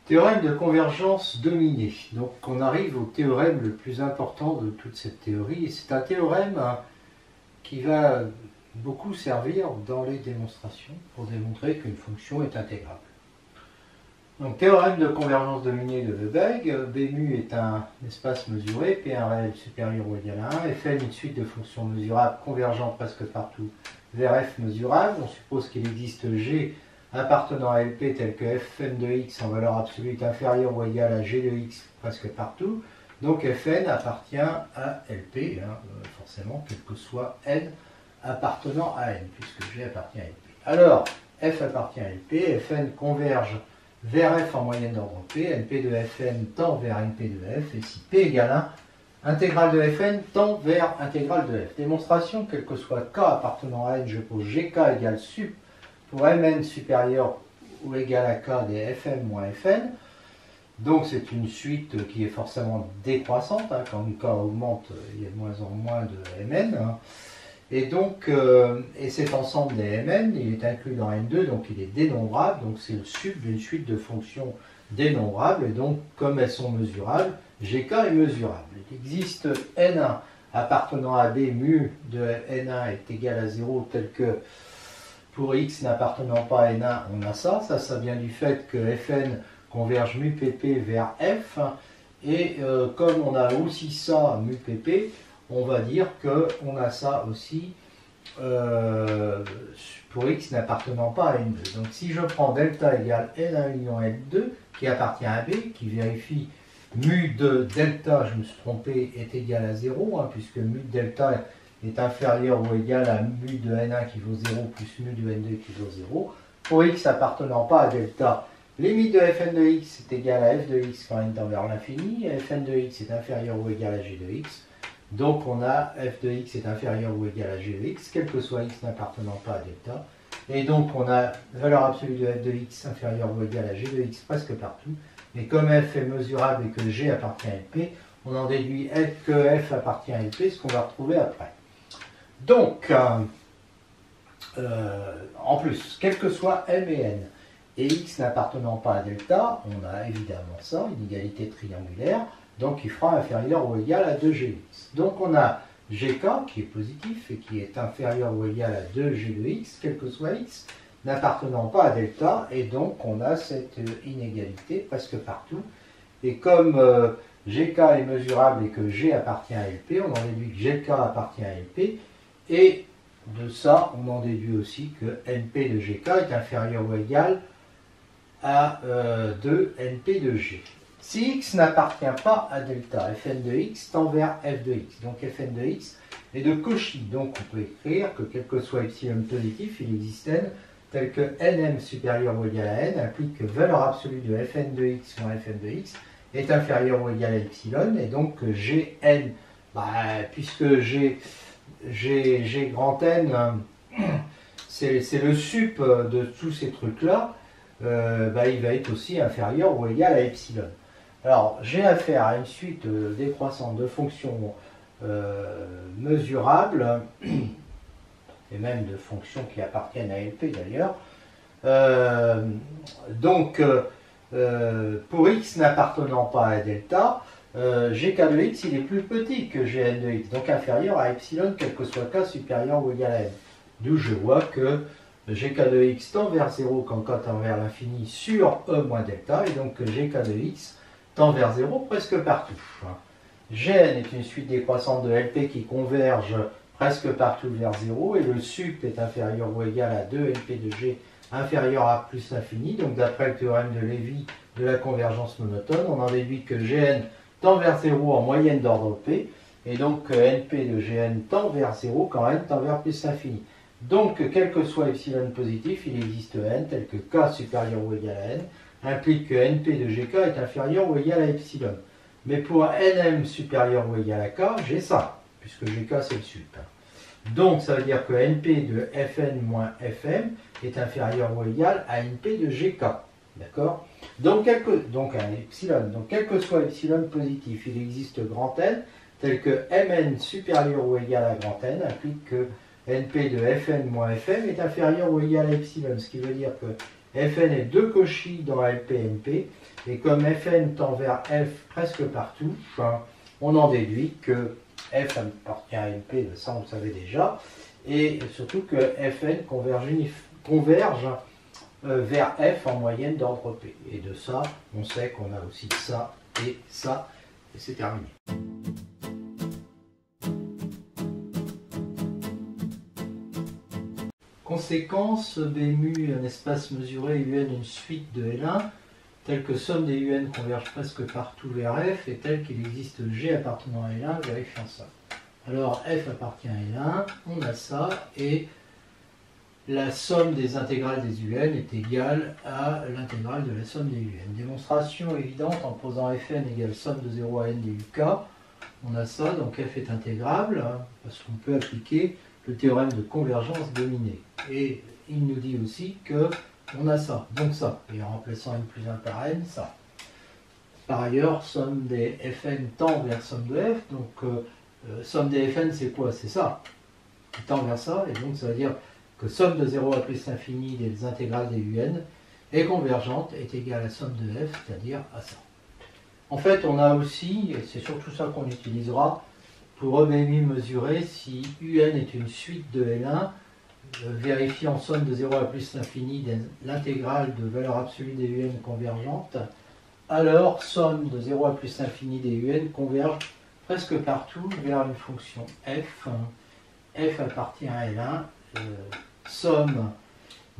Théorème de convergence dominée. Donc on arrive au théorème le plus important de toute cette théorie. Et c'est un théorème qui va beaucoup servir dans les démonstrations pour démontrer qu'une fonction est intégrable. Donc théorème de convergence dominée de Lebesgue. B mu est un espace mesuré, P un réel supérieur ou égal à 1, Fn une suite de fonctions mesurables convergeant presque partout vers F mesurable. On suppose qu'il existe G appartenant à LP tel que Fn de x en valeur absolue est inférieur ou égal à G de x presque partout. Donc Fn appartient à LP, forcément, quel que soit n appartenant à n, puisque G appartient à LP. Alors, F appartient à LP, Fn converge vers F en moyenne d'ordre P, NP de Fn tend vers NP de F, et si P égale 1, intégrale de Fn tend vers intégrale de F. Démonstration, quel que soit K appartenant à n, je pose Gk égale sup pour Mn supérieur ou égal à K des Fm moins Fn. Donc c'est une suite qui est forcément décroissante, quand K augmente, il y a de moins en moins de Mn. Et donc, cet ensemble des Mn, il est inclus dans N2, donc il est dénombrable, donc c'est le sup d'une suite de fonctions dénombrables, et donc comme elles sont mesurables, Gk est mesurable. Il existe N1 appartenant à B, mu de N1 est égal à 0, tel que pour x n'appartenant pas à N1, on a ça vient du fait que Fn converge mu pp vers F, et comme on a aussi ça, mu pp, on va dire qu'on a ça aussi pour x n'appartenant pas à N2. Donc si je prends delta égale N1 union N2, qui appartient à B, qui vérifie mu de delta, je me suis trompé, est égal à 0, puisque mu de delta est inférieur ou égal à mu de N1 qui vaut 0 plus mu de N2 qui vaut 0. Pour x appartenant pas à delta, limite de Fn de x est égal à f de x quand n tend vers l'infini, Fn de x est inférieur ou égal à g de x. Donc on a f de x est inférieur ou égal à g de x, quel que soit x n'appartenant pas à delta. Et donc on a valeur absolue de f de x inférieure ou égale à g de x presque partout. Et comme f est mesurable et que g appartient à LP, on en déduit que f appartient à LP, ce qu'on va retrouver après. Donc, en plus, quel que soit m et n, et x n'appartenant pas à delta, on a évidemment ça, une égalité triangulaire, donc il fera inférieur ou égal à 2gx. Donc on a gk qui est positif et qui est inférieur ou égal à 2g de x, quel que soit x, n'appartenant pas à delta, et donc on a cette inégalité presque partout. Et comme gk est mesurable et que g appartient à LP, on en déduit que gk appartient à LP, et de ça, on en déduit aussi que np de gk est inférieur ou égal à 2 np de g. Si x n'appartient pas à delta, Fn de x tend vers f de x. Donc Fn de x est de Cauchy. Donc on peut écrire que quel que soit epsilon positif, il existe n tel que nm supérieur ou égal à n implique que valeur absolue de Fn de x moins Fn de x est inférieure ou égale à epsilon. Et donc Gn, puisque G grand N, c'est le sup de tous ces trucs-là, il va être aussi inférieur ou égal à epsilon. Alors, j'ai affaire à une suite décroissante de fonctions mesurables, et même de fonctions qui appartiennent à LP d'ailleurs. Pour x n'appartenant pas à delta, gk de x il est plus petit que gn de x, donc inférieur à epsilon, quel que soit k supérieur ou égal à n. D'où je vois que gk de x tend vers 0 quand k tend vers l'infini sur e moins delta, et donc gk de x tend vers 0 presque partout. Gn est une suite décroissante de LP qui converge presque partout vers 0, et le sup est inférieur ou égal à 2 LP de G inférieur à plus l'infini. Donc d'après le théorème de Lévy de la convergence monotone, on en déduit que Gn tend vers 0 en moyenne d'ordre P, et donc NP de Gn tend vers 0 quand n tend vers plus l'infini. Donc quel que soit epsilon positif, il existe n tel que k supérieur ou égal à n, implique que np de gk est inférieur ou égal à epsilon. Mais pour nm supérieur ou égal à k, j'ai ça, puisque gk c'est le sup. Donc ça veut dire que np de fn moins fm est inférieur ou égal à np de gk. D'accord? Donc un epsilon. Donc quel que soit epsilon positif, il existe grand N, tel que mn supérieur ou égal à grand N implique que np de fn moins fm est inférieur ou égal à epsilon, ce qui veut dire que Fn est 2 Cauchy dans LPNP, et comme Fn tend vers F presque partout, on en déduit que F appartient à NP, ça on le savait déjà, et surtout que Fn converge vers F en moyenne d'ordre P. Et de ça, on sait qu'on a aussi ça, et c'est terminé. Conséquence, B mu, un espace mesuré, UN, une suite de L1, telle que somme des UN converge presque partout vers F, et telle qu'il existe G appartenant à L1, vérifiant ça. Alors F appartient à L1, on a ça, et la somme des intégrales des UN est égale à l'intégrale de la somme des UN. Démonstration évidente en posant Fn égale somme de 0 à n des UK. On a ça, donc F est intégrable, parce qu'on peut appliquer le théorème de convergence dominée. Et il nous dit aussi que on a ça, donc ça. Et en remplaçant n plus 1 par n, ça. Par ailleurs, somme des Fn tend vers somme de F, donc somme des Fn c'est quoi? C'est ça. Il tend vers ça, et donc ça veut dire que somme de 0 à plus l'infini des intégrales des UN est convergente, est égale à somme de F, c'est-à-dire à ça. En fait, on a aussi, et c'est surtout ça qu'on utilisera, pour EBMI mesurer si UN est une suite de L1, vérifiant somme de 0 à plus l'infini de l'intégrale de valeur absolue des UN convergente, alors somme de 0 à plus l'infini des UN converge presque partout vers une fonction f. F appartient à L1, somme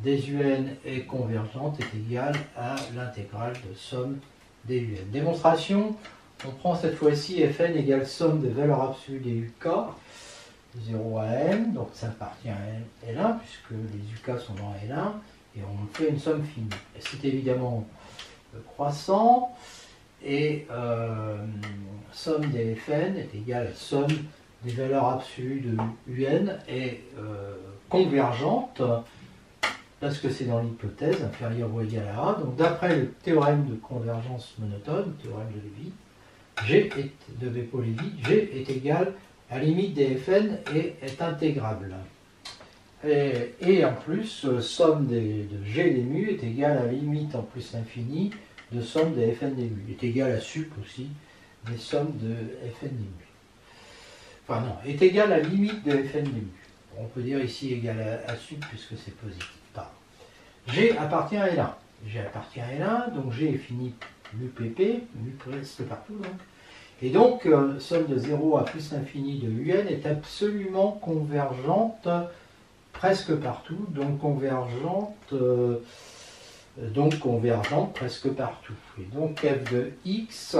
des UN est convergente est égale à l'intégrale de somme des UN. Démonstration, on prend cette fois-ci Fn égale somme des valeurs absolues des UK, 0 à n, donc ça appartient à L1, puisque les UK sont dans L1, et on fait une somme finie. C'est évidemment croissant, et somme des Fn est égale à somme des valeurs absolues de UN est convergente, parce que c'est dans l'hypothèse inférieure ou égale à A. Donc d'après le théorème de convergence monotone, le théorème de Lévi, G est de Bepo-Lévi, G est égal à limite des Fn et est intégrable. Et en plus, somme de G des mu est égale à limite en plus l'infini de somme des Fn des mu. Est égal à sup aussi des sommes de Fn des mu. Enfin non, est égal à limite de Fn des mu. On peut dire ici égal à sup puisque c'est positif. Pardon. G appartient à L1. G appartient à L1, donc G est fini mu pp, mu presque partout donc. Et donc, somme de 0 à plus l'infini de UN est absolument convergente presque partout, donc convergente presque partout. Et donc f de x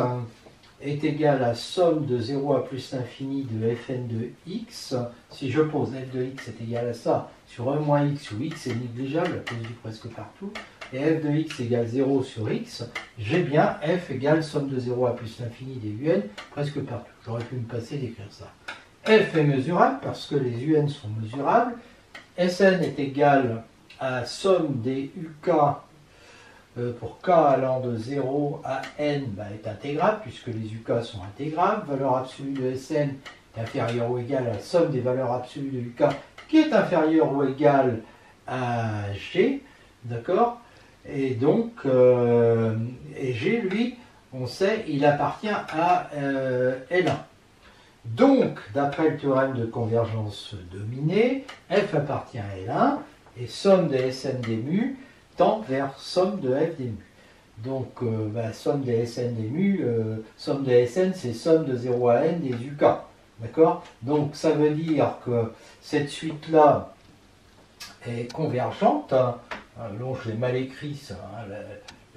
est égal à somme de 0 à plus l'infini de Fn de x. Si je pose f de x est égal à ça sur 1 moins x, où x est négligeable à cause du presque partout, et f de x égale 0 sur x, j'ai bien f égale somme de 0 à plus l'infini des UN presque partout. J'aurais pu me passer d'écrire ça. F est mesurable parce que les UN sont mesurables. Sn est égal à somme des UK pour k allant de 0 à n est intégrable puisque les UK sont intégrables. Valeur absolue de Sn est inférieure ou égale à la somme des valeurs absolues de UK qui est inférieure ou égale à G. D'accord? Et donc, et G, lui, on sait, il appartient à L1. Donc, d'après le théorème de convergence dominée, F appartient à L1, et somme de Sn des mu tend vers somme de F des mu. Donc, somme de Sn des mu, somme de Sn, c'est somme de 0 à n des UK. D'accord? Donc, ça veut dire que cette suite-là est convergente. Donc je l'ai mal écrit ça,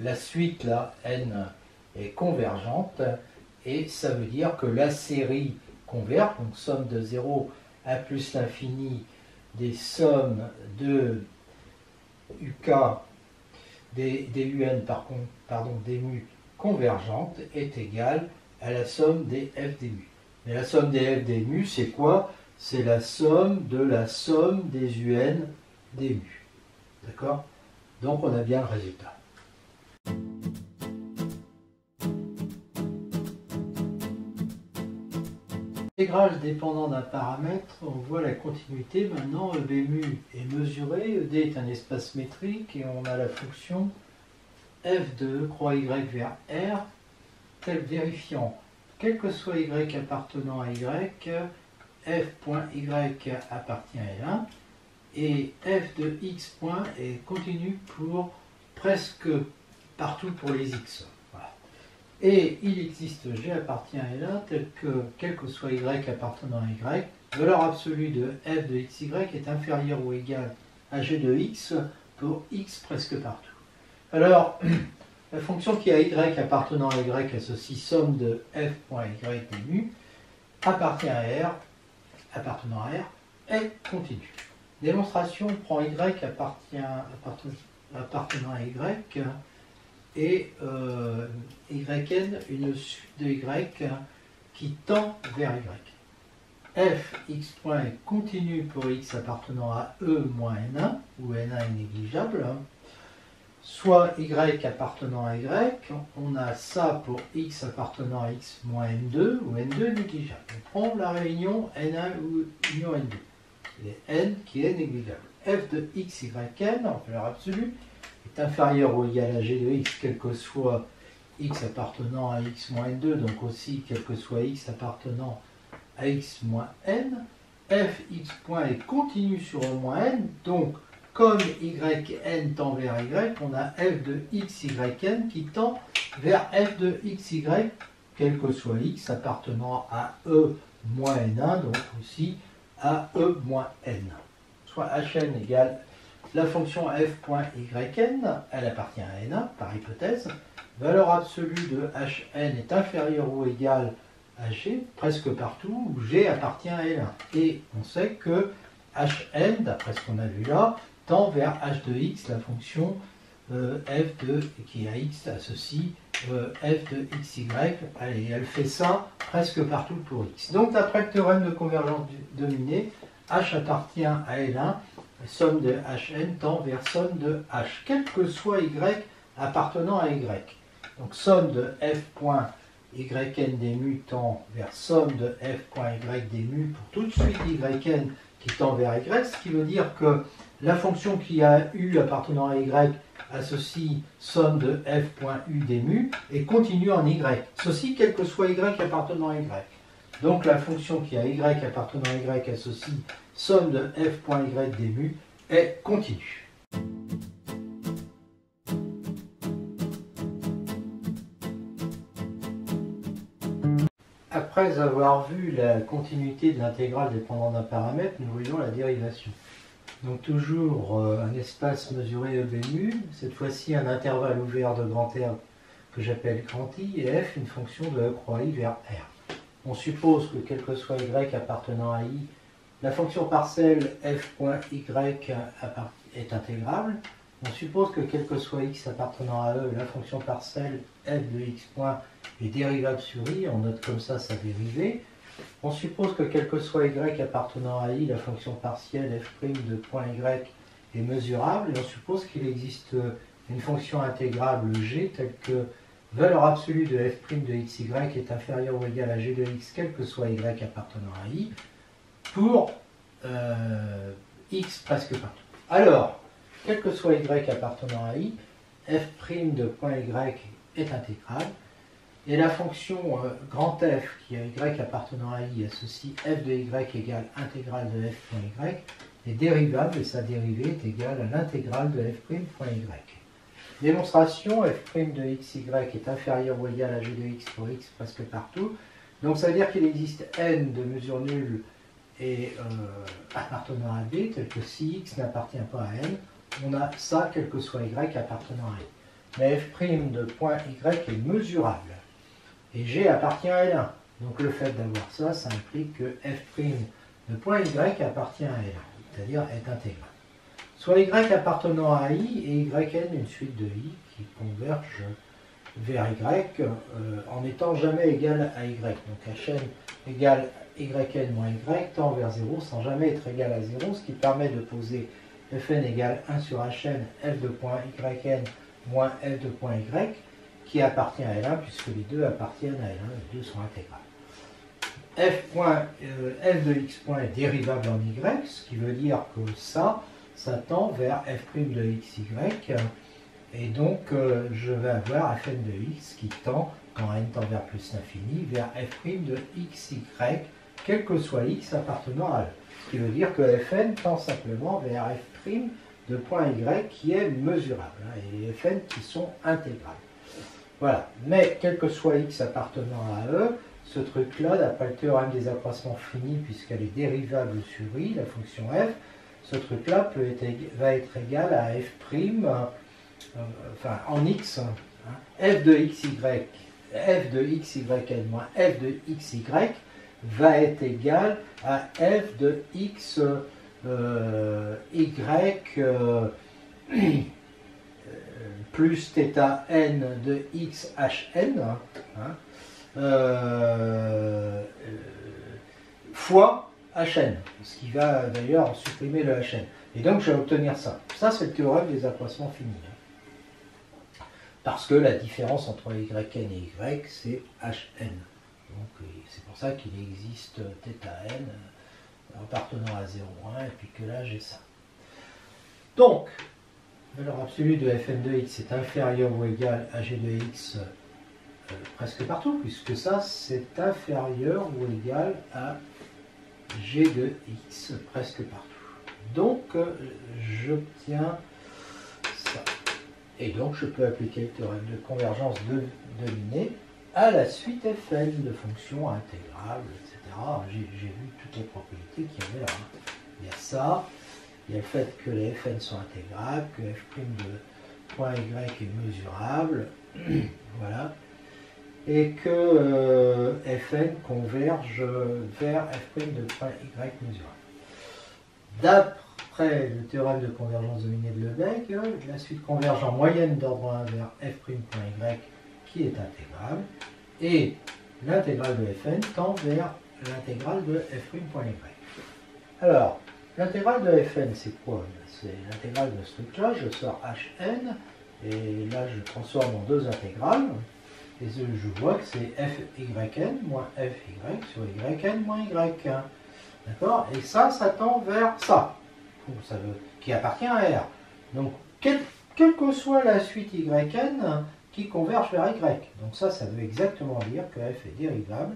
la suite là, n est convergente, et ça veut dire que la série converge, donc somme de 0 à plus l'infini des sommes de UK, des UN des mu convergentes est égale à la somme des f des mu. Mais la somme des f des mu, c'est quoi? C'est la somme de la somme des UN des mu. D'accord? Donc on a bien le résultat. intégrale dépendant d'un paramètre, on voit la continuité. Maintenant, EB mu est mesuré, ED est un espace métrique et on a la fonction f de E croix y vers R, tel vérifiant, quel que soit y appartenant à y, f.y appartient à L1 et f de x point est continu pour presque partout pour les x. Voilà. Et il existe G appartient à L1 tel que, quel que soit y appartenant à y, valeur absolue de f de xy est inférieure ou égale à G de x pour x presque partout. Alors, la fonction qui a y appartenant à y associe somme de f.y des mu appartient à R, appartenant à R, est continue. Démonstration prend y appartenant à y et yn une suite de y qui tend vers y. F x point est continu pour x appartenant à E moins n1, où n1 est négligeable, soit y appartenant à y, on a ça pour x appartenant à x moins n2, où n2 est négligeable. On prend la réunion n1 ou union n2. C'est n qui est négligeable. F de x, y, n, en valeur absolue, est inférieur ou égal à g de x, quel que soit x appartenant à x moins n2, donc aussi quel que soit x appartenant à x moins n. F x point est continu sur E moins n, donc comme yn tend vers y, on a f de x, y, n qui tend vers f de x, y, quel que soit x appartenant à E moins n1, donc aussi à E moins n. Soit hn égale la fonction f.yn, elle appartient à n1 par hypothèse. Valeur absolue de hn est inférieure ou égale à g, presque partout, où g appartient à L1. Et on sait que hn, d'après ce qu'on a vu là, tend vers h de x, la fonction f de, qui à x associe f de xy, et elle fait ça presque partout pour x. Donc d'après le théorème de convergence dominée, h appartient à L1, somme de hn tend vers somme de h, quel que soit y appartenant à y. Donc somme de f.yn des mu tend vers somme de f.y des mu pour toute suite yn qui tend vers y, ce qui veut dire que la fonction qui a u appartenant à y associe somme de f.u des mu et continue en y. Ceci quel que soit y appartenant à y. Donc la fonction qui a y appartenant à y associe somme de f.y des mu est continue. Après avoir vu la continuité de l'intégrale dépendant d'un paramètre, nous voyons la dérivation. Donc toujours un espace mesuré EB mu, cette fois-ci un intervalle ouvert de grand R que j'appelle grand I, et F une fonction de E croix I vers R. On suppose que quel que soit Y appartenant à I, la fonction partielle f.y est intégrable. On suppose que quel que soit x appartenant à E, la fonction partielle f de x point est dérivable sur I, on note comme ça sa dérivée. On suppose que quel que soit y appartenant à I, la fonction partielle f' de point y est mesurable, et on suppose qu'il existe une fonction intégrable g telle que valeur absolue de f' de xy est inférieure ou égale à g de x, quel que soit y appartenant à I, pour x presque partout. Alors, quel que soit y appartenant à I, f' de point y est intégrable, et la fonction grand F qui a y appartenant à I associe f de y égale intégrale de f.y est dérivable, et sa dérivée est égale à l'intégrale de f'.y. Démonstration, f' de xy est inférieur ou égal à g de x pour x presque partout. Donc ça veut dire qu'il existe n de mesures nulles et appartenant à B, tel que si x n'appartient pas à n, on a ça quel que soit y appartenant à n. Mais f' de point y est mesurable. Et G appartient à L1. Donc le fait d'avoir ça, ça implique que f' de point y appartient à L1, c'est-à-dire est intégral. Soit y appartenant à I et yn une suite de I qui converge vers y en n'étant jamais égal à y. Donc hn égale yn moins y tend vers 0 sans jamais être égal à 0, ce qui permet de poser fn égale 1 sur hn f de point yn moins f de point y qui appartient à L1 puisque les deux appartiennent à L1, les deux sont intégrales. f de x point est dérivable en y, ce qui veut dire que ça tend vers f' de xy, et donc je vais avoir fn de x qui tend, quand n tend vers plus l'infini, vers f' de xy, quel que soit x appartenant à E. Ce qui veut dire que fn tend simplement vers f' de point y qui est mesurable, hein, et fn qui sont intégrales. Voilà, mais quel que soit x appartenant à E, ce truc-là, d'après le théorème des accroissements finis, puisqu'elle est dérivable sur i, la fonction f, ce truc-là va être égal à f', enfin en x, hein, f de xy n moins f de xy va être égal à f de x y plus θ n de x hn, hein, fois hn, ce qui va d'ailleurs supprimer le hn. Et donc je vais obtenir ça. Ça, c'est le théorème des accroissements finis. Hein. Parce que la différence entre yn et y, c'est hn. Donc c'est pour ça qu'il existe θn appartenant à 0,1, et puis que là j'ai ça. Donc, la valeur absolue de fn de x est inférieure ou égale à g de x presque partout, puisque ça c'est inférieur ou égal à g de x presque partout. Donc j'obtiens ça. Et donc je peux appliquer le théorème de convergence de Linné à la suite fn de fonctions intégrables, etc. J'ai vu toutes les propriétés qu'il y avait là. Il y a ça, il y a le fait que les fn sont intégrables, que f' de point y est mesurable, voilà, et que fn converge vers f' de point y mesurable. D'après le théorème de convergence de Linné de Lebesgue, la suite converge en moyenne d'ordre 1 vers f'.y qui est intégrable, et l'intégrale de fn tend vers l'intégrale de f'.y. Alors, l'intégrale de fn, c'est quoi? C'est l'intégrale de ce truc-là, je sors hn, et là je transforme en deux intégrales, et je vois que c'est fyn moins fy sur yn moins y. D'accord? Et ça tend vers ça, qui appartient à R. Donc, quelle que soit la suite yn, qui converge vers y. Donc ça veut exactement dire que f est dérivable,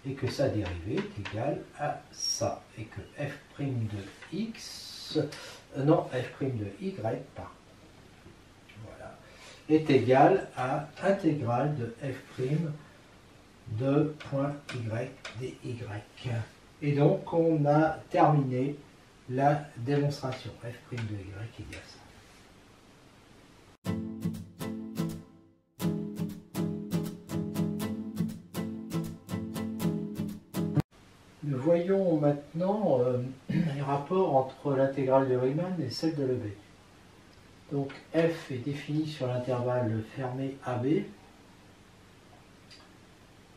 et que sa dérivée est égale à ça, et que f' de x, non, f' de y, pardon, voilà, est égal à intégrale de f' de point y dy. Et donc on a terminé la démonstration. F' de y égale ça. Nous voyons maintenant les rapports entre l'intégrale de Riemann et celle de Lebesgue. Donc f est défini sur l'intervalle fermé AB,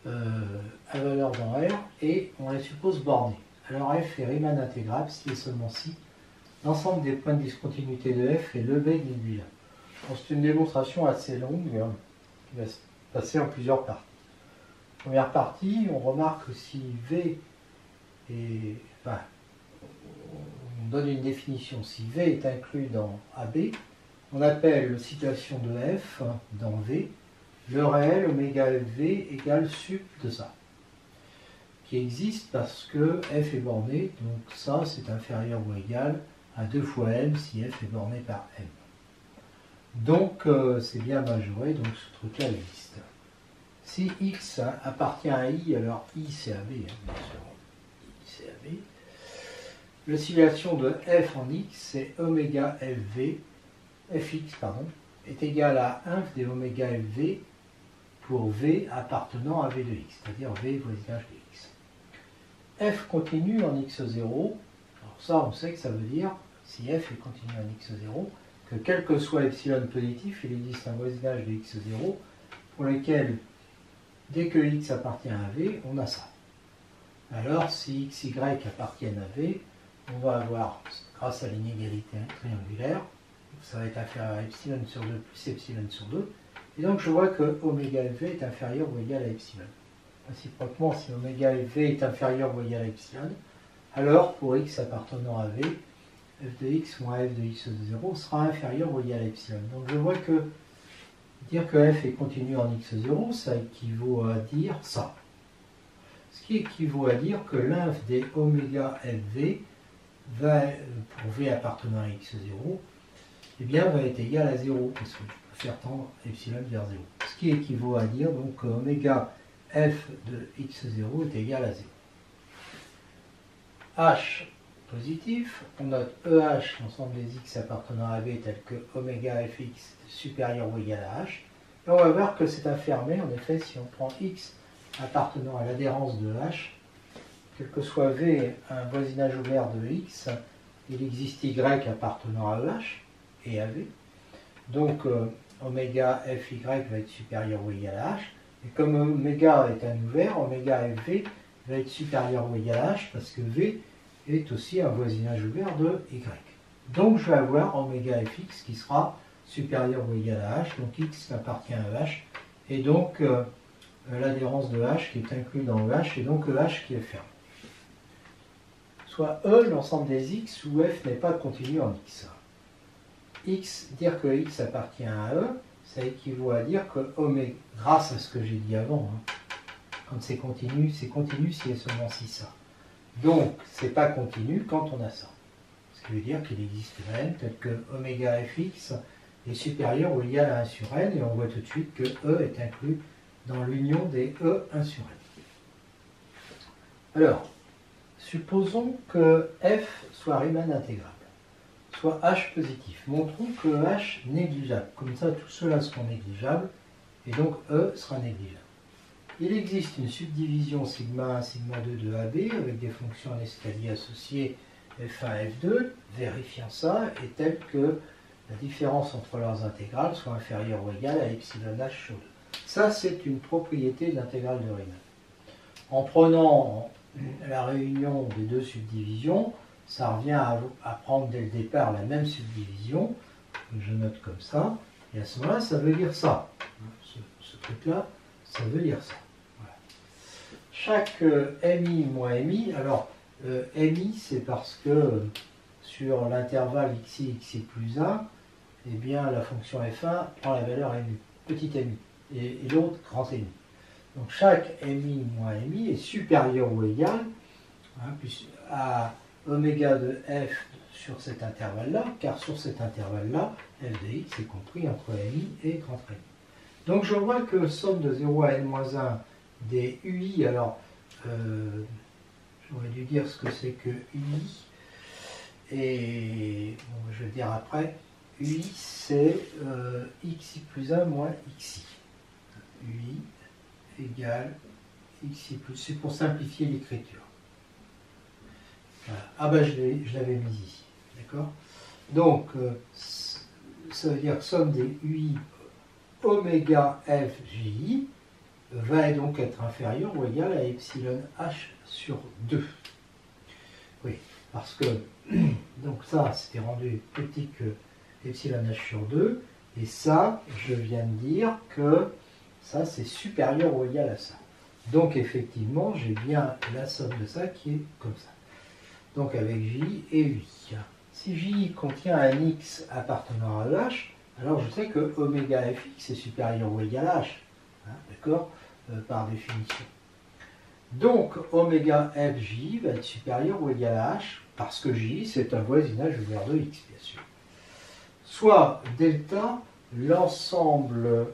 à valeur dans R, et on la suppose bornée. Alors f est Riemann intégrable si et seulement si l'ensemble des points de discontinuité de f est Lebesgue lui-même. C'est une démonstration assez longue qui va se passer en plusieurs parties. Première partie, on remarque que si V est, enfin, on donne une définition, si V est inclus dans AB, on appelle la situation de f dans V le réel oméga fv égale sup de ça, qui existe parce que f est borné, donc ça c'est inférieur ou égal à 2 fois m si f est borné par m. Donc c'est bien majoré, donc ce truc-là existe. Si x appartient à i, alors i c'est AB, bien sûr. I c'est AB. La situation de f en x, c'est oméga fx pardon, est égal à 1 des oméga fv pour v appartenant à v de x, c'est-à-dire v voisinage de x. F continue en x0, alors ça on sait que ça veut dire, si f est continu en x0, que quel que soit epsilon positif, il existe un voisinage de x0 pour lequel, dès que x appartient à v, on a ça. Alors si xy appartiennent à v, on va avoir, grâce à l'inégalité triangulaire, ça va être inférieur à epsilon sur 2 plus epsilon sur 2, et donc je vois que oméga fv est inférieur ou égal à epsilon. réciproquement, si oméga v est inférieur ou égal à epsilon, alors pour x appartenant à v, f de x moins f de x de 0 sera inférieur ou égal à epsilon. Donc je vois que dire que f est continu en x0, ça équivaut à dire ça. Ce qui équivaut à dire que l'inf des oméga fv va, pour v appartenant à x0, eh bien, va être égal à 0, parce que je peux faire tendre epsilon vers 0. Ce qui équivaut à dire donc que oméga f de x0 est égal à 0. H positif, on note EH, l'ensemble des x appartenant à v, tel que oméga fx supérieur ou égal à h. Et on va voir que c'est fermé, en effet, si on prend x appartenant à l'adhérence de h, quel que soit v un voisinage ouvert de x, il existe y appartenant à EH et à v. Donc oméga fy va être supérieur ou égal à h. Et comme oméga est un ouvert, oméga fv va être supérieur ou égal à h parce que v est aussi un voisinage ouvert de y. Donc je vais avoir oméga fx qui sera supérieur ou égal à h, donc x appartient à h, et donc l'adhérence de h qui est inclus dans EH, et donc EH qui est fermé. Soit E, l'ensemble des x où f n'est pas continu en x. X, dire que x appartient à E, ça équivaut à dire que oméga, grâce à ce que j'ai dit avant, quand c'est continu si et seulement si ça. Donc, c'est pas continu quand on a ça. Ce qui veut dire qu'il existe n tel que oméga fx est supérieur ou égal à 1 sur n, et on voit tout de suite que E est inclus dans l'union des E 1 sur n. Alors, supposons que f soit Riemann intégrable, soit h positif. Montrons que h négligeable. Comme ça, tous ceux-là seront négligeables, et donc E sera négligeable. Il existe une subdivision sigma 1, sigma 2 de AB avec des fonctions en escalier associées f1, f2. Vérifiant ça est telle que la différence entre leurs intégrales soit inférieure ou égale à epsilon h sur 2. Ça, c'est une propriété de l'intégrale de Riemann. En prenant la réunion des deux subdivisions, ça revient à prendre dès le départ la même subdivision, que je note comme ça, et à ce moment-là, ça veut dire ça. Ce truc-là, ça veut dire ça. Voilà. Chaque mi moins mi, alors mi, c'est parce que sur l'intervalle xi plus 1, eh bien, la fonction f1 prend la valeur mi, petit mi, et l'autre grand mi. Donc chaque mi moins mi est supérieur ou égal à oméga de f sur cet intervalle-là, car sur cet intervalle-là, f de x est compris entre mi et grand mi. Donc je vois que somme de 0 à n-1 des ui, alors j'aurais dû dire ce que c'est que ui, et bon, je vais dire après, ui c'est xi plus 1 moins xi. Ui égale xi plus, c'est pour simplifier l'écriture. Voilà. Ah ben je l'avais mis ici, d'accord. Donc ça veut dire que somme des ui oméga f j va donc être inférieur ou égal à epsilon h sur 2. Oui, parce que donc ça c'était rendu petit que epsilon h sur 2, et ça je viens de dire que ça c'est supérieur ou égal à ça. Donc effectivement j'ai bien la somme de ça qui est comme ça. Donc avec j et ui. Si j contient un x appartenant à h, alors je sais que oméga fx est supérieur ou égal à h, d'accord, par définition. Donc oméga fj va être supérieur ou égal à h, parce que j c'est un voisinage ouvert de x, bien sûr. Soit delta, l'ensemble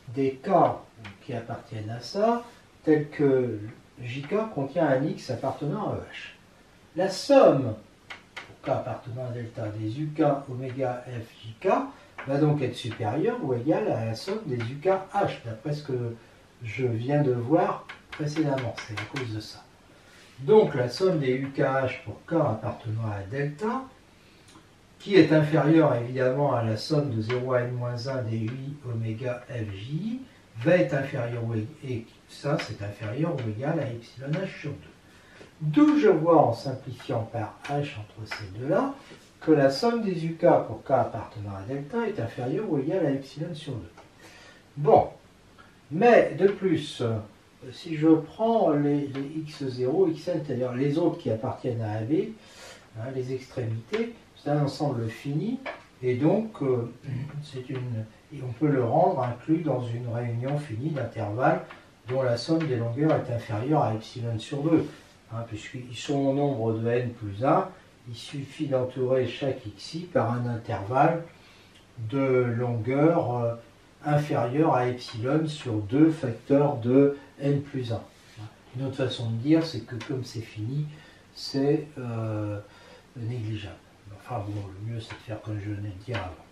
des cas qui appartiennent à ça, tel que jk contient un x appartenant à EH. La somme, pour k appartenant à delta, des uk oméga f jk va donc être supérieure ou égale à la somme des uk h, d'après ce que je viens de voir précédemment, c'est à cause de ça. Donc la somme des uk h pour k appartenant à delta, qui est inférieure évidemment à la somme de 0 à n-1 des ui oméga fj, va être inférieure, et ça c'est inférieur ou égal à epsilon h sur 2. D'où je vois, en simplifiant par h entre ces deux-là, que la somme des uk pour k appartenant à delta est inférieure ou égale à epsilon sur 2. Bon, mais de plus, si je prends les x0, xn, c'est-à-dire les autres qui appartiennent à AB, hein, les extrémités, c'est un ensemble fini, et donc on peut le rendre inclus dans une réunion finie d'intervalles dont la somme des longueurs est inférieure à epsilon sur 2. Hein, puisqu'ils sont au nombre de n plus 1, il suffit d'entourer chaque xi par un intervalle de longueur inférieure à epsilon sur 2 facteurs de n plus 1. Une autre façon de dire, c'est que comme c'est fini, c'est négligeable. Enfin bon, le mieux c'est de faire comme je venais de dire avant.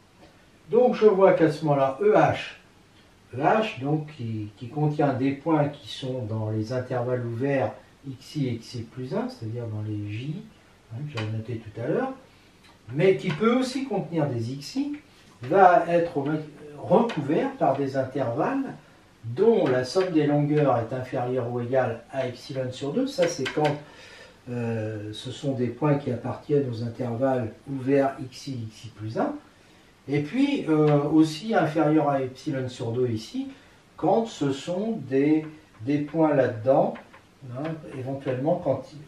Donc je vois qu'à ce moment-là, EH donc, qui contient des points qui sont dans les intervalles ouverts xi et xi plus 1, c'est-à-dire dans les j, hein, que j'avais noté tout à l'heure, mais qui peut aussi contenir des xi, va être recouvert par des intervalles dont la somme des longueurs est inférieure ou égale à epsilon sur 2. Ça, c'est quand ce sont des points qui appartiennent aux intervalles ouverts xi, xi plus 1. Et puis, aussi inférieur à epsilon sur 2 ici, quand ce sont des points là-dedans, hein, éventuellement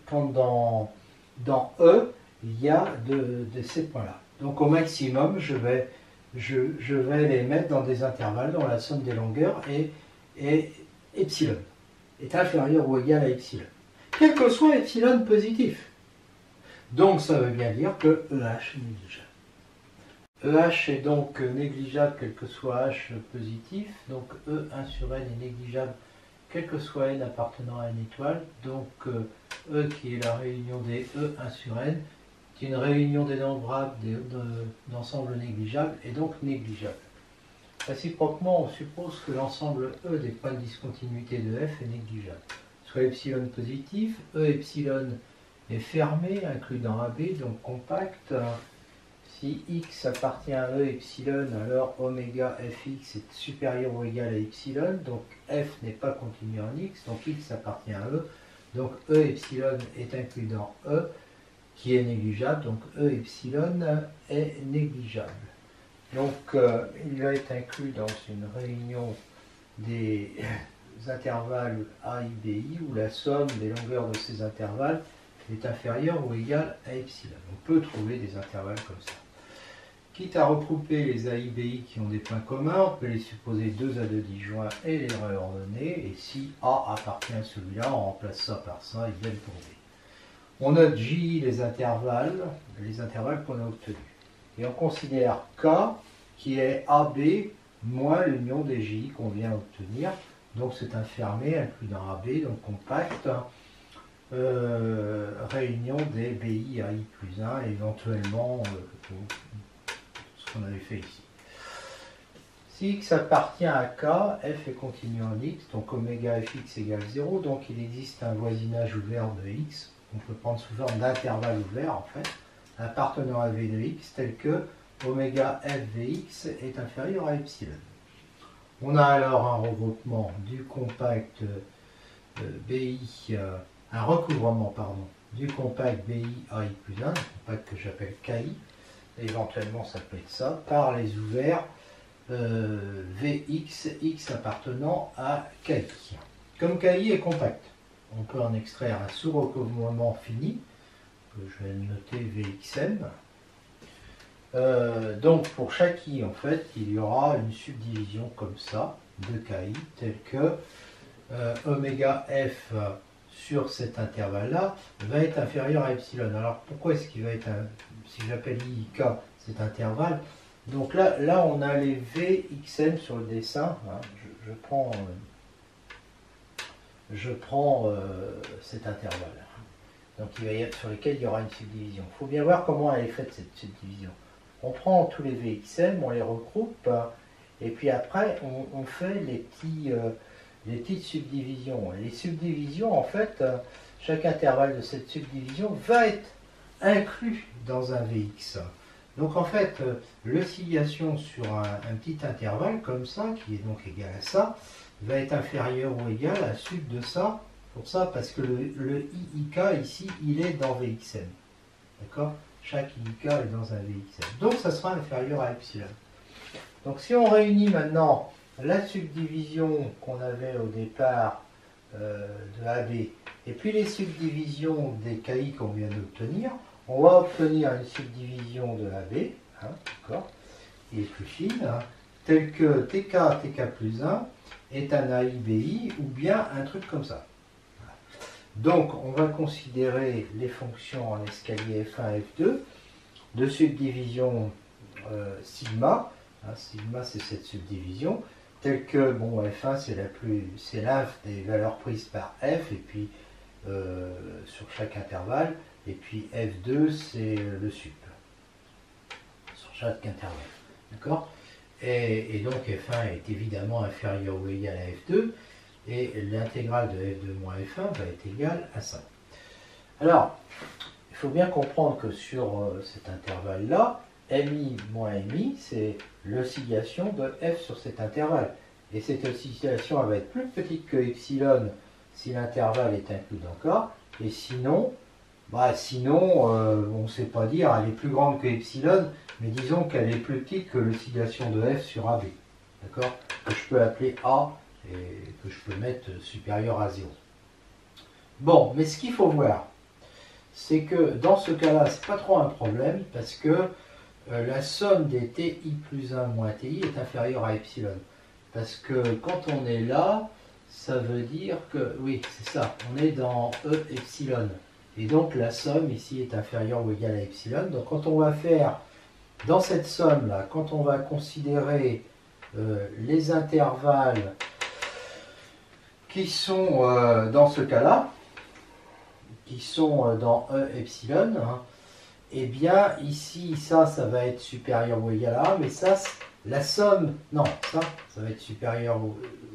quand dans E, il y a de ces points-là. Donc au maximum, je vais les mettre dans des intervalles dont la somme des longueurs est epsilon, est inférieure ou égale à epsilon, quel que soit epsilon positif. Donc ça veut bien dire que EH est négligeable. EH est donc négligeable quel que soit H positif, donc E1 sur n est négligeable quel que soit n appartenant à une étoile, donc E qui est la réunion des E1 sur n, est une réunion des nombres d'ensemble négligeable et donc négligeable. Réciproquement, on suppose que l'ensemble E des points de discontinuité de F est négligeable. Soit epsilon positif, E epsilon est fermé, inclus dans AB, donc compact. Si x appartient à E epsilon, alors oméga fx est supérieur ou égal à epsilon, donc f n'est pas continu en x, donc x appartient à E, donc E epsilon est inclus dans E, qui est négligeable, donc E epsilon est négligeable. Donc il va être inclus dans une réunion des intervalles A, I, B, I, où la somme des longueurs de ces intervalles est inférieure ou égale à epsilon. On peut trouver des intervalles comme ça. Quitte à regrouper les A, I, B, I qui ont des points communs, on peut les supposer 2 à 2 disjoints et les réordonner. Et si A appartient à celui-là, on remplace ça par ça, ils viennent pour B. On note J les intervalles qu'on a obtenus. Et on considère K qui est AB moins l'union des J qu'on vient obtenir. Donc c'est un fermé inclus dans AB, donc compact. Réunion des BI à I plus 1, éventuellement ce qu'on avait fait ici. Si x appartient à k, f est continu en x, donc oméga fx égale 0, donc il existe un voisinage ouvert de x, on peut prendre sous forme d'intervalle ouvert en fait, appartenant à v de x, tel que oméga f vx est inférieur à epsilon. On a alors un regroupement du compact BI, un recouvrement, pardon, du compact BI AI plus 1, le compact que j'appelle KI, et éventuellement ça peut être ça, par les ouverts Vx, X appartenant à KI. Comme KI est compact, on peut en extraire un sous-recouvrement fini, que je vais noter Vxm. Donc pour chaque I, en fait, il y aura une subdivision comme ça de KI, telle que oméga f sur cet intervalle-là va être inférieur à epsilon. Alors pourquoi est-ce qu'il va être, si j'appelle IK cet intervalle, donc là on a les Vxm sur le dessin, hein, je prends cet intervalle, donc sur lequel il y aura une subdivision. Il faut bien voir comment elle est faite cette subdivision. On prend tous les Vxm, on les regroupe, et puis après on fait les petites subdivisions. Et les subdivisions, en fait, chaque intervalle de cette subdivision va être inclus dans un Vx. Donc en fait, l'oscillation sur un petit intervalle comme ça, qui est donc égal à ça, va être inférieur ou égal à sub de ça, pour ça, parce que le IIK ici, il est dans Vxm. D'accord? Chaque IIK est dans un Vxm. Donc ça sera inférieur à epsilon. Donc si on réunit maintenant la subdivision qu'on avait au départ de AB, et puis les subdivisions des KI qu'on vient d'obtenir, on va obtenir une subdivision de AB, hein, d'accord, qui est plus fine, hein, telle que TK plus 1 est un AIBI ou bien un truc comme ça. Donc on va considérer les fonctions en escalier F1, F2 de subdivision sigma, hein, sigma c'est cette subdivision, telle que bon, F1 c'est l'inf des valeurs prises par F, et puis sur chaque intervalle, et puis F2 c'est le sup sur chaque intervalle, d'accord, et donc F1 est évidemment inférieur ou égal à F2, et l'intégrale de F2 moins F1 va être égale à 5. Alors, il faut bien comprendre que sur cet intervalle-là, MI moins MI, c'est l'oscillation de F sur cet intervalle. Et cette oscillation va être plus petite que epsilon si l'intervalle est inclus dans K, et sinon, on ne sait pas dire, elle est plus grande que epsilon, mais disons qu'elle est plus petite que l'oscillation de F sur AB, d'accord, que je peux appeler A, et que je peux mettre supérieur à 0. Bon, mais ce qu'il faut voir, c'est que dans ce cas-là, c'est pas trop un problème, parce que la somme des TI plus 1 moins TI est inférieure à epsilon. Parce que quand on est là, ça veut dire que, oui, c'est ça, on est dans E epsilon. Et donc la somme ici est inférieure ou égale à epsilon. Donc quand on va faire, dans cette somme-là, quand on va considérer les intervalles qui sont dans ce cas-là, qui sont dans E epsilon, hein, et bien ici, ça va être supérieur ou égal à 1, mais ça, la somme, non, ça va être supérieur,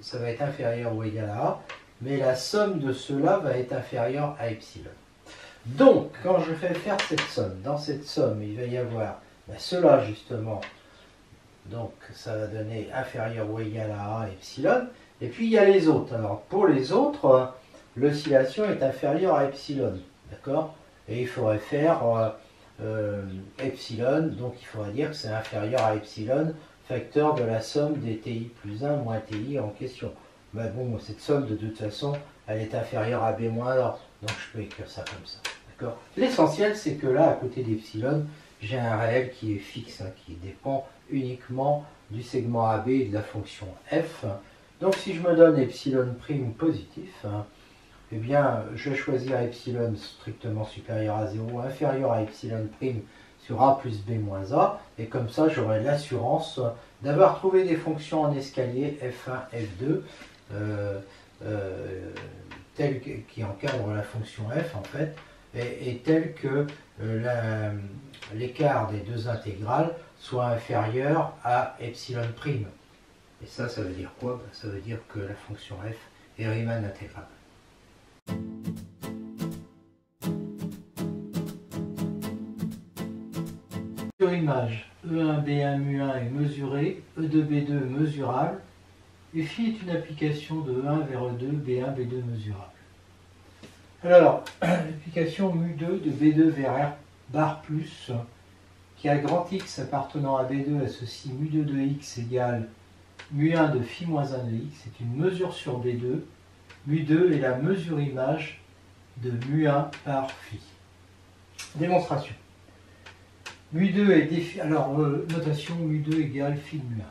ça va être inférieur ou égal à 1, mais la somme de cela va être inférieure à epsilon. Donc, quand je fais faire cette somme, dans cette somme, il va y avoir cela justement, donc ça va donner inférieur ou égal à 1 epsilon, et puis il y a les autres. Alors pour les autres, l'oscillation est inférieure à epsilon, d'accord, et il faudrait faire epsilon, donc il faudrait dire que c'est inférieur à epsilon, facteur de la somme des TI plus 1 moins TI en question. Ben bon, cette somme de toute façon, elle est inférieure à B moins A, donc je peux écrire ça comme ça, d'accord. L'essentiel, c'est que là, à côté d'epsilon, j'ai un réel qui est fixe, hein, qui dépend uniquement du segment AB et de la fonction f. Donc si je me donne epsilon prime positif, hein, eh bien je vais choisir epsilon strictement supérieur à 0, inférieur à epsilon prime sur A plus B moins A, et comme ça j'aurai l'assurance d'avoir trouvé des fonctions en escalier F1, F2, telles qui encadrent la fonction f en fait, et telles que l'écart des deux intégrales soit inférieur à epsilon prime. Et ça veut dire quoi? Ça veut dire que la fonction f est Riemann intégrable. Sur image, E1B1 mu1 est mesuré, E2B2 mesurable, et phi est une application de E1 vers E2, B1, B2 mesurable. Alors, l'application mu2 de B2 vers R bar plus, qui a grand X appartenant à B2 associe mu2 de X égale mu1 de phi moins 1 de X, c'est une mesure sur B2. Mu2 est la mesure image de mu1 par phi. Démonstration. Mu2 est défini, alors notation mu2 égale phi de mu1.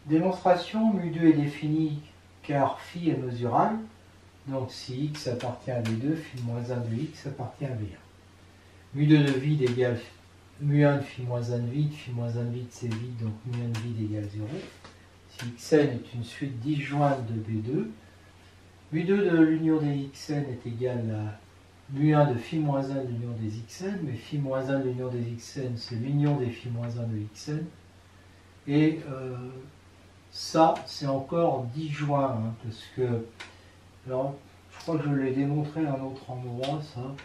Démonstration, mu2 est défini car phi est mesurable, donc si x appartient à B2, phi moins 1 de x appartient à B1. Mu2 de vide égale mu1 de phi moins 1 de vide, phi moins 1 de vide c'est vide, donc mu1 de vide égale 0. Si xn est une suite disjointe de B2, mu2 de l'union des xn est égal à mu1 de phi moins 1 de l'union des xn, mais phi moins 1 de l'union des xn c'est l'union des phi moins 1 de xn, et ça c'est encore disjoint, hein, parce que, alors je crois que je l'ai démontré à un autre endroit ça,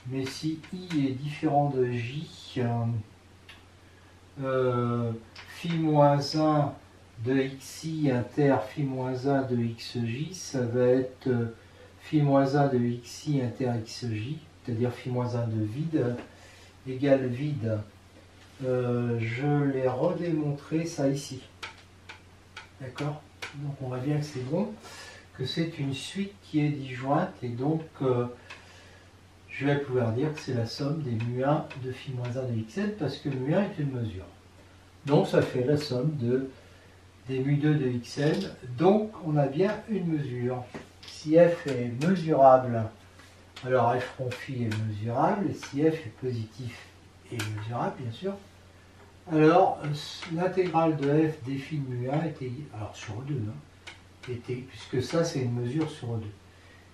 mais si i est différent de j, phi moins 1 de xi inter phi moins 1 de xj, ça va être phi moins 1 de xi inter xj, c'est-à-dire phi moins 1 de vide, égale vide. Je l'ai redémontré ça ici. D'accord? Donc on voit bien que c'est bon. que c'est une suite qui est disjointe et donc je vais pouvoir dire que c'est la somme des mu1 de phi-1 de xn parce que mu1 est une mesure. Donc ça fait la somme des mu2 de xn, donc on a bien une mesure. Si f est mesurable, alors f rond phi est mesurable, et si f est positif et mesurable bien sûr, alors l'intégrale de f des phi de mu1 est égale, alors sur E2, puisque ça c'est une mesure sur E2,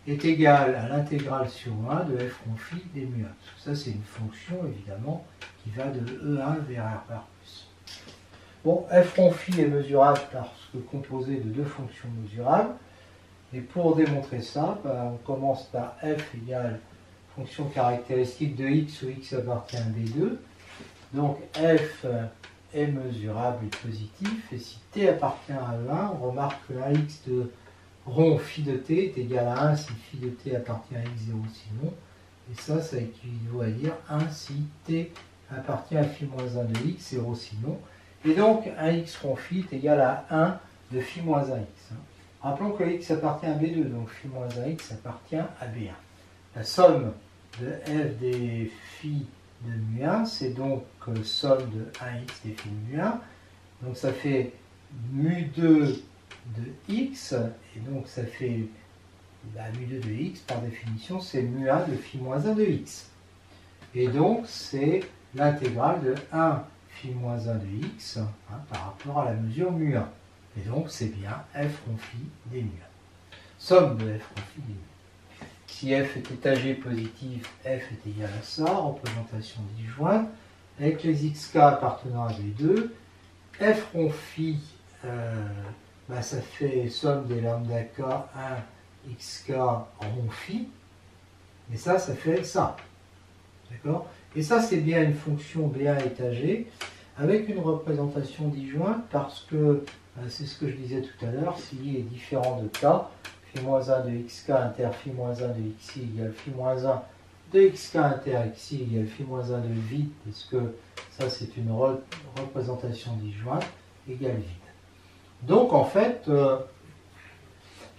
est égale à l'intégrale sur 1 de f rond phi des mu1. Parce que ça c'est une fonction évidemment qui va de E1 vers R bar plus. Bon, f rond phi est mesurable parce que composé de deux fonctions mesurables. Et pour démontrer ça, on commence par f égale fonction caractéristique de x où x appartient à b2. Donc f est mesurable et positif. Et si t appartient à E1, on remarque que 1x de rond phi de t est égal à 1 si phi de t appartient à x0 sinon. Et ça équivaut à dire 1 si t appartient à phi-1 de x, 0 sinon. Et donc 1x rond phi est égal à 1 de phi-1x. Rappelons que x appartient à B2, donc phi-1x appartient à B1. La somme de f des phi de mu1, c'est donc somme de 1x des phi de mu1. Donc ça fait mu2 de x, et donc ça fait mu2 de x, par définition, c'est mu1 de phi-1 de x. Et donc c'est l'intégrale de 1 phi-1 de x par rapport à la mesure mu1. Et donc, c'est bien f rond phi des mu1. Somme de f rond phi des mu1. Si f est étagé positif, f est égal à ça, représentation disjointe, avec les xk appartenant à B2. F rond phi, ça fait somme des lambda k, 1 xk rond phi. Et ça fait ça. D'accord? Et ça, c'est bien une fonction B1 étagée, avec une représentation disjointe parce que c'est ce que je disais tout à l'heure, si I est différent de K, phi-1 de xk inter phi-1 de xi égale phi-1 de xk inter xi égale phi-1 de vide, parce que ça c'est une représentation disjointe, égale vide. Donc en fait,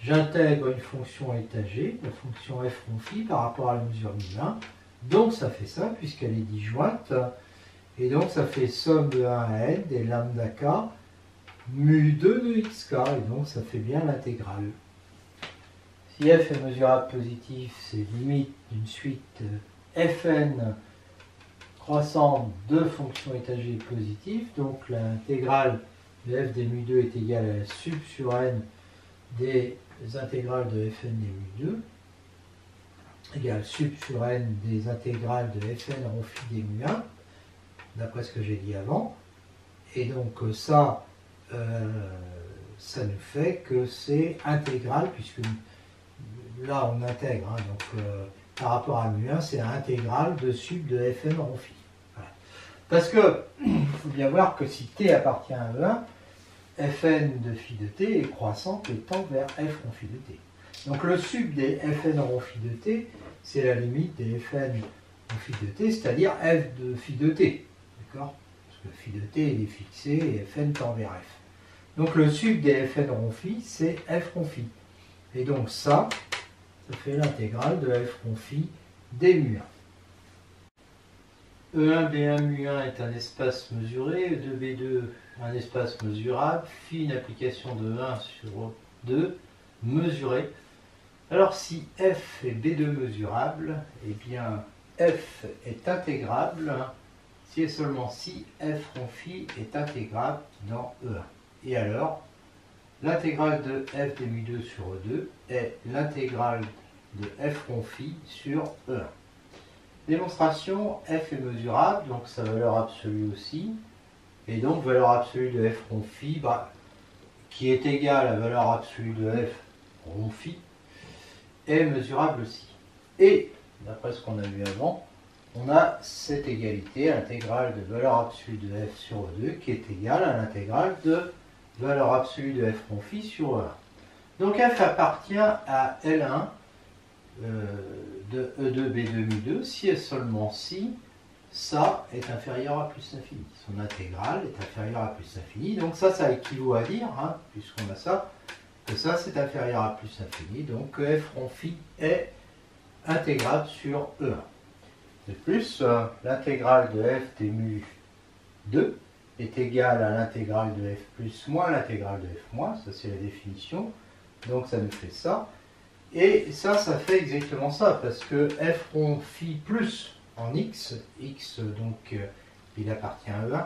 j'intègre une fonction étagée, la fonction f rond phi par rapport à la mesure mu1, donc ça fait ça puisqu'elle est disjointe, et donc ça fait somme de 1 à n des lambda k mu2 de xk, et donc ça fait bien l'intégrale. Si f est mesurable positif, c'est limite d'une suite fn croissante de fonctions étagées positives, donc l'intégrale de f des mu2 est égale à la sub sur n des intégrales de fn des mu2, égale sub sur n des intégrales de fn rond phi des mu1, d'après ce que j'ai dit avant. Et donc ça nous fait que c'est intégral, puisque là on intègre, donc par rapport à mu1, c'est intégral de sub de fn rond phi. Voilà. Parce que il faut bien voir que si t appartient à E1, fn de phi de t est croissante et tend vers f rond phi de t. Donc le sub des fn rond phi de t, c'est la limite des fn rond phi de t, c'est-à-dire f de phi de t. D'accord? Parce que phi de t est fixé et fn tend vers f. Donc le sub des fn rond phi, c'est f rond phi. Et donc ça fait l'intégrale de f rond phi des mu1. E1, B1, mu1 est un espace mesuré, E2, B2 un espace mesurable, phi une application de 1 sur 2 mesurée. Alors si f est B2 mesurable, eh bien f est intégrable si et seulement si f rond phi est intégrable dans E1. Et alors, l'intégrale de f des mu2 sur E2 est l'intégrale de f rond phi sur E1. Démonstration, f est mesurable, donc sa valeur absolue aussi. Et donc, valeur absolue de f rond phi, qui est égale à la valeur absolue de f rond phi, est mesurable aussi. Et, d'après ce qu'on a vu avant, on a cette égalité, intégrale de valeur absolue de f sur E2, qui est égale à l'intégrale de valeur absolue de f rond phi sur E1. Donc f appartient à L1 de E2, B2, mu2, si et seulement si ça est inférieur à plus l'infini. Son intégrale est inférieure à plus l'infini. Donc ça équivaut à dire, puisqu'on a ça, que ça c'est inférieur à plus infini, donc que f rond phi est intégrable sur E1. De plus, l'intégrale de f des mu 2 est égale à l'intégrale de f plus moins l'intégrale de f moins, ça c'est la définition, donc ça nous fait ça. Et ça fait exactement ça, parce que f rond phi plus en x donc il appartient à E1,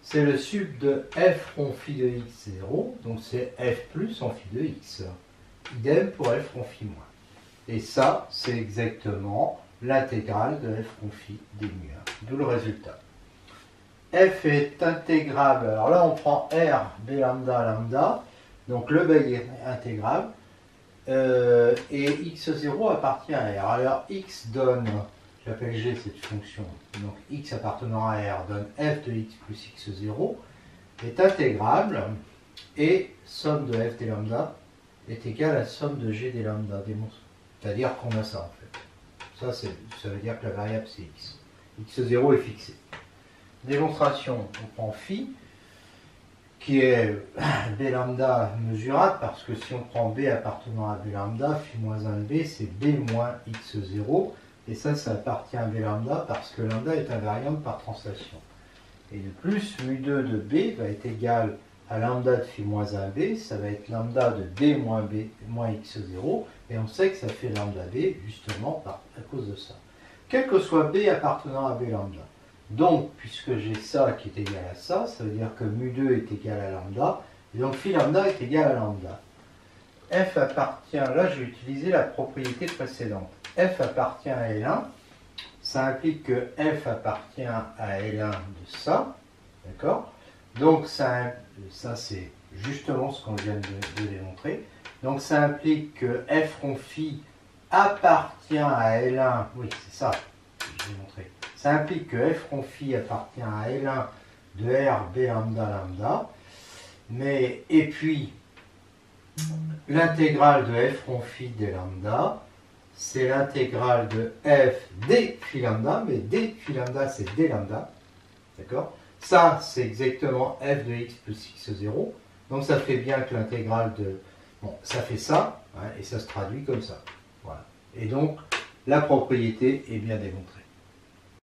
c'est le sub de f rond phi de x0, donc c'est f plus en phi de x. Idem pour f rond phi moins. Et ça, c'est exactement l'intégrale de f rond phi des mu 1, d'où le résultat. F est intégrable, alors là on prend R, B lambda, lambda, donc le B est intégrable, et x0 appartient à R. Alors x donne, j'appelle G cette fonction, donc x appartenant à R donne f de x plus x0, est intégrable, et somme de f des lambda est égale à somme de G des lambda. C'est-à-dire qu'on a ça en fait. Ça veut dire que la variable c'est x. x0 est fixé. Démonstration, on prend phi, qui est b lambda mesurable, parce que si on prend b appartenant à b lambda, phi moins 1 de b, c'est b moins x0, et ça appartient à b lambda, parce que lambda est invariable par translation. Et de plus, mu2 de b va être égal à lambda de phi moins 1b, ça va être lambda de b moins x0, et on sait que ça fait lambda b, justement à cause de ça. Quel que soit b appartenant à b lambda. Donc, puisque j'ai ça qui est égal à ça, ça veut dire que mu2 est égal à lambda, et donc phi lambda est égal à lambda. F appartient, là je vais utiliser la propriété précédente. F appartient à L1, ça implique que F appartient à L1 de ça, d'accord? Donc ça c'est justement ce qu'on vient de démontrer. Donc ça implique que f rond phi appartient à L1, oui c'est ça que j'ai montré. Ça implique que f rond phi appartient à L1 de R B lambda lambda, et puis l'intégrale de f rond phi des lambda, c'est l'intégrale de f d phi lambda, mais d phi lambda c'est d lambda, d'accord? Ça, c'est exactement f de x plus x0. Donc ça fait bien que l'intégrale de... Bon, ça fait ça, hein, et ça se traduit comme ça. Voilà. Et donc, la propriété est bien démontrée.